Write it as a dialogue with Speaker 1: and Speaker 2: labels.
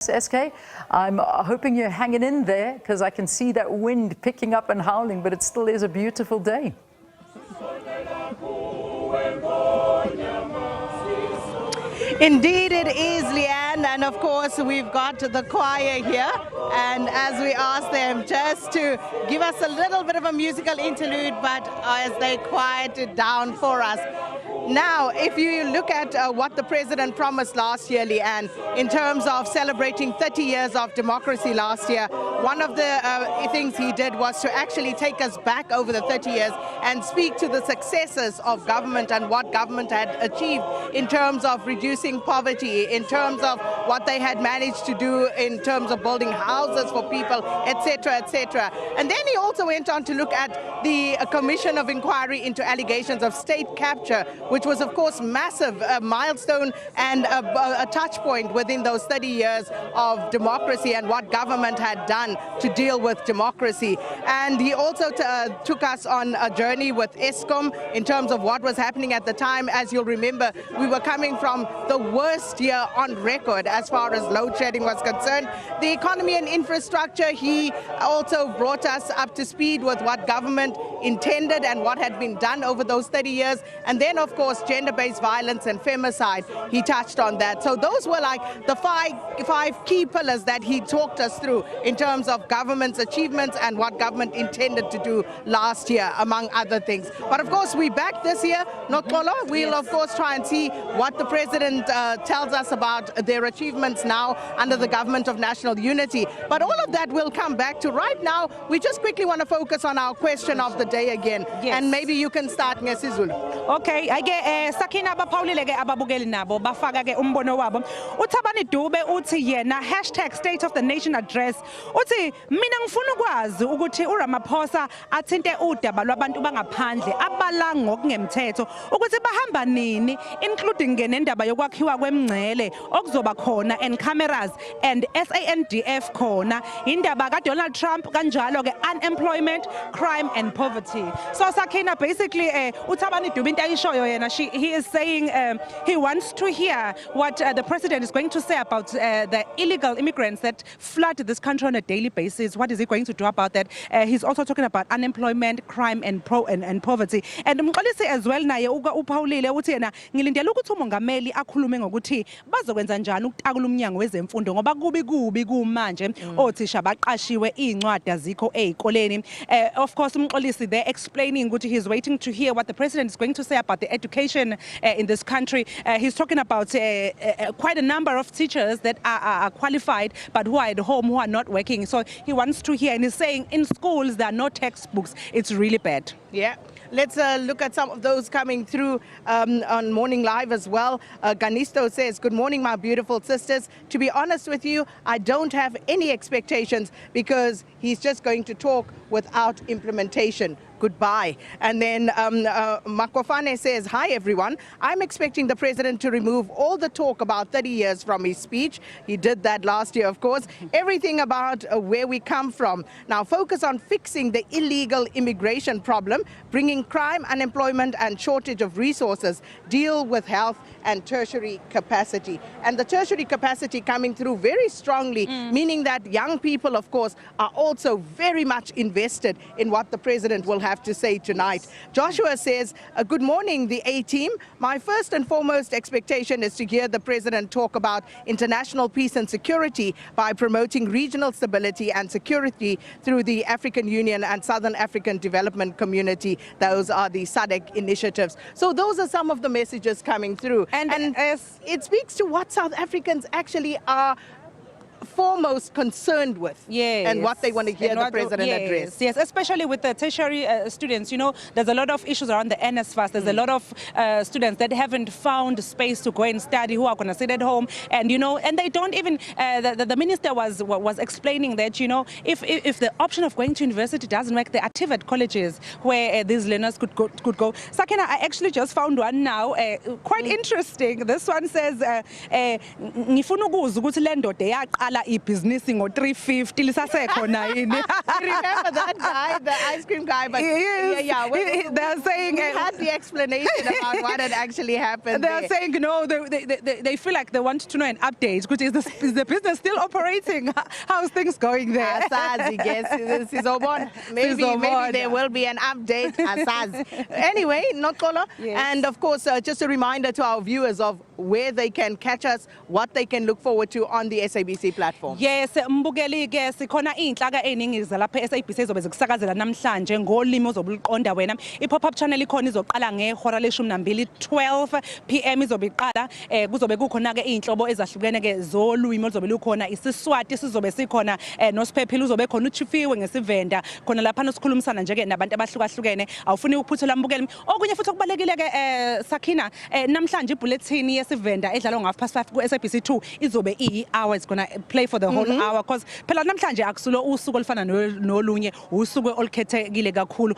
Speaker 1: SK, I'm hoping you're hanging in there because I can see that wind picking up and howling, but it still is a beautiful day.
Speaker 2: Indeed it is, Leanne, and of course we've got the choir here, and as we ask them just to give us a little bit of a musical interlude, but as they quiet it down for us. Now, if you look at what the president promised last year, Leanne, in terms of celebrating 30 years of democracy last year, one of the things he did was to actually take us back over the 30 years and speak to the successes of government and what government had achieved in terms of reducing poverty, in terms of what they had managed to do in terms of building houses for people, etc., etc. And then he also went on to look at the Commission of Inquiry into allegations of state capture, which was, of course, massive, a milestone and a touch point within those 30 years of democracy and what government had done to deal with democracy. And he also took us on a journey with Eskom in terms of what was happening at the time. As you'll remember, we were coming from the worst year on record as far as load shedding was concerned. The economy and infrastructure, he also brought us up to speed with what government intended and what had been done over those 30 years. And then, of course, gender-based violence and femicide, he touched on that. So those were like the five key pillars that he talked us through in terms of government's achievements and what government intended to do last year, among other things. But of course, we're back this year, Nokolo. We'll, of course, try and see what the president tells us about their achievements now under the government of national unity. But all of that will come back to. Right now, we just quickly want to focus on our question of the day again. Yes. And maybe you can start, Ngesizulu.
Speaker 3: Okay, Sakina abaphawulile ke ababukeli nabo bafaka ke umbono wabo. Uthabani Dube uthi yena #State of the Nation address. Uthi mina ngifuna ukwazi ukuthi uRamaphosa athinte udaba lwabantu bangaphandle abala ngokungemthetho ukuthi bahamba nini, including ngendaba yokwakhiwa kwemngcele okuzoba khona and cameras and SANDF khona indaba kaDonald Trump kanjalo ke unemployment, crime and poverty. So Sakina basically Uthabani Dube into ayishoyo yena he is saying he wants to hear what the president is going to say about the illegal immigrants that flood this country on a daily basis. What is he going to do about that? He's also talking about unemployment, crime and poverty. And Mxolisi as well naye uphawulile uthi yena ngilindela ukuthi umongameli akhulume ngokuthi bazokwenza njani ukutakula umnyango wezemfundo ngoba kubi kumanje othisha baqashiwe incwadi azikho ezikoleni. Of course Mxolisi there explaining ukuthi he's waiting to hear what the president is going to say about the education in this country. He's talking about quite a number of teachers that are qualified but who are at home, who are not working. So he wants to hear, and he's saying in schools there are no textbooks. It's really bad.
Speaker 2: Yeah. Let's look at some of those coming through on Morning Live as well. Ganisto says, good morning, my beautiful sisters. To be honest with you, I don't have any expectations because he's just going to talk without implementation. Goodbye. And then Makofane says, hi everyone. I'm expecting the president to remove all the talk about 30 years from his speech. He did that last year, of course. Everything about where we come from. Now focus on fixing the illegal immigration problem, bringing crime, unemployment and shortage of resources, deal with health and tertiary capacity. And the tertiary capacity coming through very strongly, meaning that young people, of course, are also very much invested in what the president will have to say tonight. Joshua says, good morning, the A-team. My first and foremost expectation is to hear the president talk about international peace and security by promoting regional stability and security through the African Union and Southern African Development Community. Those are the SADC initiatives. So those are some of the messages coming through. And it speaks to what South Africans actually are foremost concerned with, and what they want to hear the president address.
Speaker 3: Yes, especially with the tertiary students. You know, there's a lot of issues around the NSFAS. There's a lot of students that haven't found space to go and study, who are going to sit at home, and you know, and they don't even. The minister was explaining that, you know, if the option of going to university doesn't work, there are TVET colleges where these learners could go. Sakina, I actually just found one now, quite interesting. This one says, ngifuna ukuzwa ukuthi le ndoda waqala ibhizinisi ngo350 lisasekhona yini?
Speaker 2: Remember that guy, the ice cream guy? But
Speaker 3: They're saying
Speaker 2: we had the explanation about what had actually happened.
Speaker 3: They're saying no, they feel like they want to know an update, which is the business still operating? How's things going there?
Speaker 2: Asaz, yes, maybe there will be an update. Asaz. Anyway, Nokolo, and of course, just a reminder to our viewers of where they can catch us, what they can look forward to on the SABC platform.
Speaker 3: Yes, mbukeli ke sikhona inhlaka eningi lapha SABC ezobe zikusakazela namhlanje ngolimi ozobuluqonda wena. I-pop-up channel ikhona izoqala ngehora le12 12 PM izobe iqala kuzobe kukhona ke inhlobo ezahlukene ke zolwimi oluzobe lukhona isiswati sizobe sikhona noSiphephile uzobe khona uChifiwe ngesivenda khona lapha nosikhulumisana nje ke nabantu abahlukahlukene awufuni ukuphuthela mbukeli okunye futhi okubalekile ke Sakina namhlanje ibulletin yesivenda edlalwa ngo5:30 ku SABC2 izobe hour is gonna play for the whole hour because phela namhlanje akusulo usuku olufana nolunye usuku olukhethekile kakhulu